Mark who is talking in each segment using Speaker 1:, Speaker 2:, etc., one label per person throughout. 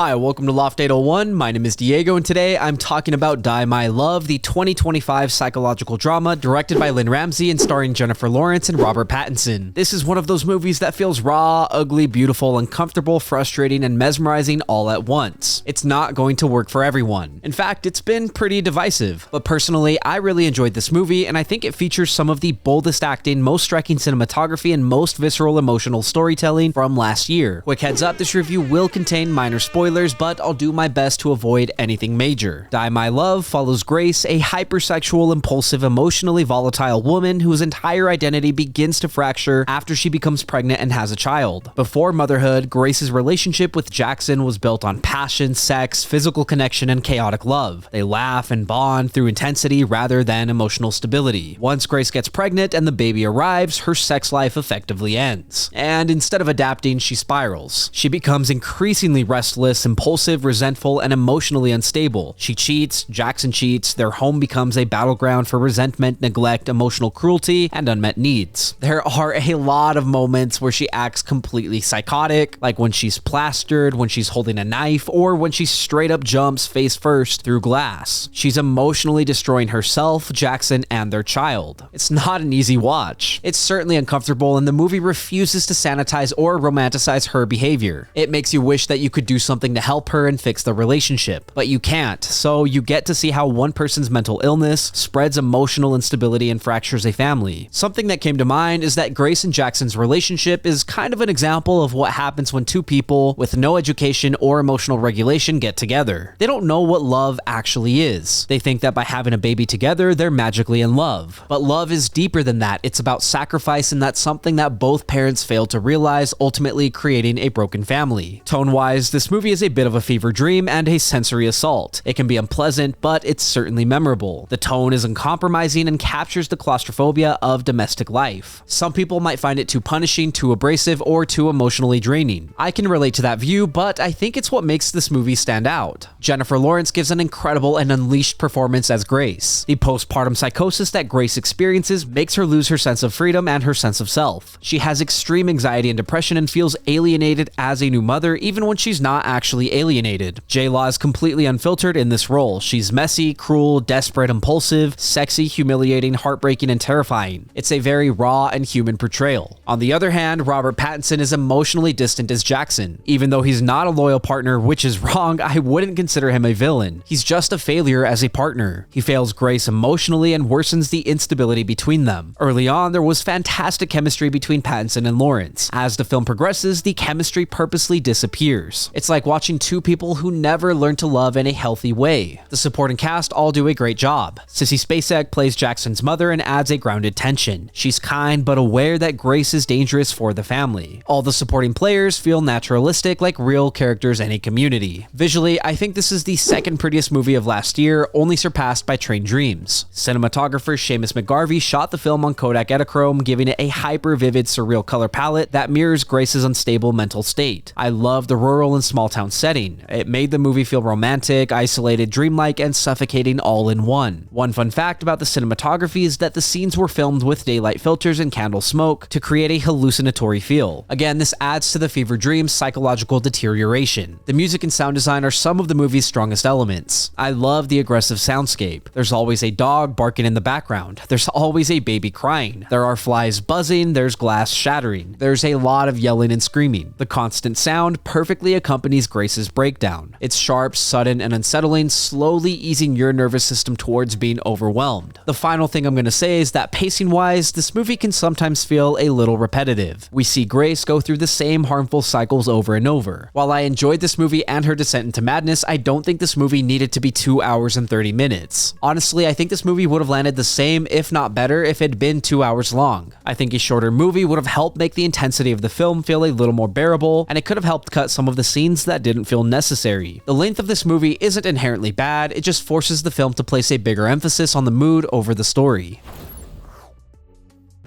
Speaker 1: Hi, welcome to Loft 801. My name is Diego, and today I'm talking about Diemylove, the 2025 psychological drama directed by Lynne Ramsay and starring Jennifer.Lawrence and Robert Pattinson. This is one of those movies that feels raw, ugly, beautiful, uncomfortable, frustrating, and mesmerizing all at once. It's not going to work for everyone. In fact, it's been pretty divisive. But personally, I really enjoyed this movie, and I think it features some of the boldest acting, most striking cinematography, and most visceral emotional storytelling from last year. Quick heads up, this review will contain minor spoilers, but I'll do my best to avoid anything major. Diemylove follows Grace, a hypersexual, impulsive, emotionally volatile woman whose entire identity begins to fracture after she becomes pregnant and has a child. Before motherhood, Grace's relationship with Jackson was built on passion, sex, physical connection, and chaotic love. They laugh and bond through intensity rather than emotional stability. Once Grace gets pregnant and the baby arrives, her sex life effectively ends. And instead of adapting, she spirals. She becomes increasingly restless, impulsive, resentful, and emotionally unstable. She cheats, Jackson cheats, their home becomes a battleground for resentment, neglect, emotional cruelty, and unmet needs. There are a lot of moments where she acts completely psychotic, like when she's plastered, when she's holding a knife, or when she straight up jumps face first through glass. She's emotionally destroying herself, Jackson, and their child. It's not an easy watch. It's certainly uncomfortable, and the movie refuses to sanitize or romanticize her behavior. It makes you wish that you could do something to help her and fix the relationship, but you can't, so you get to see how one person's mental illness spreads emotional instability and fractures a family. Something that came to mind is that Grace and Jackson's relationship is kind of an example of what happens when two people with no education or emotional regulation get together. They don't know what love actually is. They think that by having a baby together, they're magically in love. But love is deeper than that. It's about sacrifice, and that's something that both parents fail to realize, ultimately creating a broken family. Tone-wise, this movie is a bit of a fever dream and a sensory assault. It can be unpleasant, but it's certainly memorable. The tone is uncompromising and captures the claustrophobia of domestic life. Some people might find it too punishing, too abrasive, or too emotionally draining. I can relate to that view, but I think it's what makes this movie stand out. Jennifer.Lawrence gives an incredible and unleashed performance as Grace. The postpartum psychosis that Grace experiences makes her lose her sense of freedom and her sense of self. She has extreme anxiety and depression and feels alienated as a new mother, even when she's not actually alienated. J-Law is completely unfiltered in this role. She's messy, cruel, desperate, impulsive, sexy, humiliating, heartbreaking, and terrifying. It's a very raw and human portrayal. On the other hand, Robert Pattinson is emotionally distant as Jackson. Even though he's not a loyal partner, which is wrong, I wouldn't consider him a villain. He's just a failure as a partner. He fails Grace emotionally and worsens the instability between them. Early on, there was fantastic chemistry between Pattinson and Lawrence. As the film progresses, the chemistry purposely disappears. It's like watching two people who never learn to love in a healthy way. The supporting cast all do a great job. Sissy Spacek plays Jackson's mother and adds a grounded tension. She's kind but aware that Grace is dangerous for the family. All the supporting players feel naturalistic, like real characters in a community. Visually, I think this is the second prettiest movie of last year, only surpassed by Train Dreams. Cinematographer Seamus McGarvey shot the film on Kodak Edelchrome, giving it a hyper-vivid, surreal color palette that mirrors Grace's unstable mental state. I love the rural and small-town setting. It made the movie feel romantic, isolated, dreamlike, and suffocating all in one. One fun fact about the cinematography is that the scenes were filmed with daylight filters and candle smoke to create a hallucinatory feel. Again, this adds to the fever dream's psychological deterioration. The music and sound design are some of the movie's strongest elements. I love the aggressive soundscape. There's always a dog barking in the background. There's always a baby crying. There are flies buzzing. There's glass shattering. There's a lot of yelling and screaming. The constant sound perfectly accompanies Grace's breakdown. It's sharp, sudden, and unsettling, slowly easing your nervous system towards being overwhelmed. The final thing I'm going to say is that pacing-wise, this movie can sometimes feel a little repetitive. We see Grace go through the same harmful cycles over and over. While I enjoyed this movie and her descent into madness, I don't think this movie needed to be 2 hours and 30 minutes. Honestly, I think this movie would have landed the same, if not better, if it had been 2 hours long. I think a shorter movie would have helped make the intensity of the film feel a little more bearable, and it could have helped cut some of the scenes that didn't feel necessary. The length of this movie isn't inherently bad, it just forces the film to place a bigger emphasis on the mood over the story.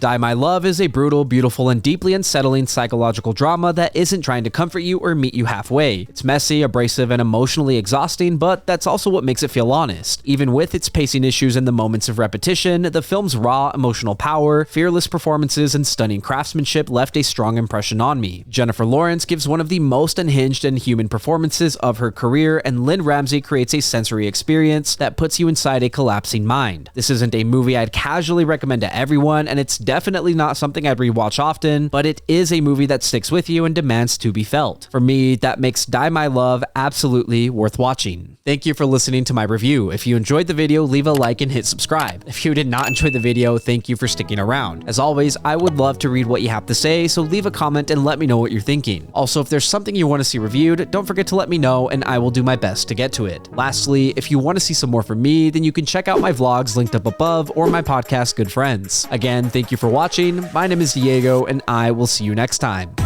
Speaker 1: Die My Love is a brutal, beautiful, and deeply unsettling psychological drama that isn't trying to comfort you or meet you halfway. It's messy, abrasive, and emotionally exhausting, but that's also what makes it feel honest. Even with its pacing issues and the moments of repetition, the film's raw emotional power, fearless performances, and stunning craftsmanship left a strong impression on me. Jennifer Lawrence gives one of the most unhinged and human performances of her career, and Lynne Ramsay creates a sensory experience that puts you inside a collapsing mind. This isn't a movie I'd casually recommend to everyone, and it's definitely not something I'd rewatch often, but it is a movie that sticks with you and demands to be felt. For me, that makes Die My Love absolutely worth watching. Thank you for listening to my review. If you enjoyed the video, leave a like and hit subscribe. If you did not enjoy the video, thank you for sticking around. As always, I would love to read what you have to say, so leave a comment and let me know what you're thinking. Also, if there's something you want to see reviewed, don't forget to let me know and I will do my best to get to it. Lastly, if you want to see some more from me, then you can check out my vlogs linked up above or my podcast, Good Friends. Again, thank you for watching. My name is Diego and I will see you next time.